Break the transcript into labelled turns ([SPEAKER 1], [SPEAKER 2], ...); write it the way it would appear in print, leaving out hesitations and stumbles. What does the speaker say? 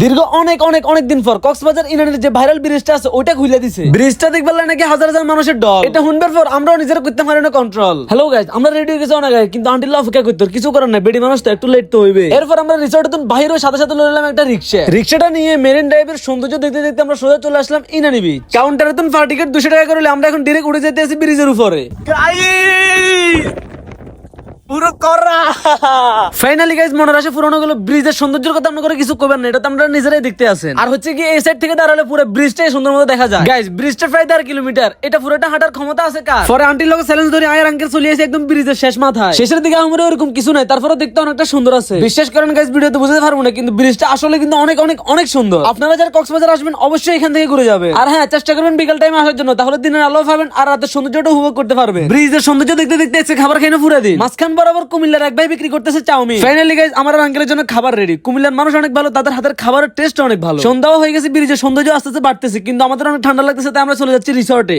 [SPEAKER 1] দীর্ঘ অনেক অনেক অনেক দিন পর কক্সবাজার ইনানির যে ভাইরাল ব্রিজটা আছে ওইটা খুলে দিছে। ব্রিজটা দেখবার নাকি হাজার হাজার মানুষের দল। এটা শুনবার পর আমরাও নিজেরা করতে পারি না কন্ট্রোল। হ্যালো গাইস, আমরা রেডি হয়ে গেছি অনেক আগে, কিন্তু আন্টিল অপেক্ষা করতে কিছু করার নাই, বেডি মানুষ তো একটু লেট তো হইবে। এরপর আমরা রিসোর্টে বাইরে সাথে সাথে লইলাম একটা রিক্সাটা নিয়ে মেরিন ড্রাইভের সৌন্দর্য দেখতে দেখতে আমরা সোজা চলে আসলাম ইনানি বিচ। কাউন্টারে তো পার টিকেট 200 টাকা করে, আমরা এখন ডিরেক্ট উঠে যেতে আছি ব্রিজের উপরে। পুরো করা ফাইনালি গাইস মনের আশা পূরণ হলো। ব্রিজের সৌন্দর্যের কথা আমরা করে কিছু কইবার না, এটা তো আমরা নিজেরাই দেখতে আছেন। আর হচ্ছে কি এই সাইড থেকে দাঁড়ালে পুরো ব্রিজটাই সুন্দর মতো দেখা যায়। গাইস ব্রিজটা প্রায় 1.5 কিলোমিটার, এটা পুরোটা হাঁটার ক্ষমতা আছে কার? পরে আন্টির লোক চ্যালেঞ্জ ধরে আয়ার আঙ্কেল চলে আসে একদম ব্রিজের শেষ মাথায়। শেষের দিকে আমরা এরকম কিছু নাই, তারপরে দেখতে অনেকটা সুন্দর আছে। বিশ্বাস করেন গাইস, ভিডিওতে বুঝতে পারবো না, কিন্তু ব্রিজটা আসলে কিন্তু অনেক অনেক অনেক সুন্দর। আপনারা যারা কক্সবাজার আসবেন অবশ্যই এখান থেকে ঘুরে যাবেন। আর হ্যাঁ, চেষ্টা করবেন বিকাল টাইমে আসার জন্য, তাহলে দিনের আলো পাবেন আর রাতের সৌন্দর্যটা উপভোগ করতে পারবেন। ব্রিজের সৌন্দর্য দেখতে দেখতে এসে খাবার খেয়ে পুরো দিন। মাঝখান বরাবর কুমিল্লার এক ভাই বিক্রি করতেছে চাউমিন। ফাইনালি গাইস আমার আঙ্কেলের জন্য খাবার রেডি। কুমিল্লার মানুষ অনেক ভালো, তাদের হাতের খাবারের টেস্ট অনেক ভালো। সন্ধ্যাও হয়ে গেছে, ব্রিজের সৌন্দর্য আস্তে আস্তে বাড়তেছে, কিন্তু আমাদের অনেক ঠান্ডা লাগতেছে, তাই আমরা চলে যাচ্ছি রিসর্টে।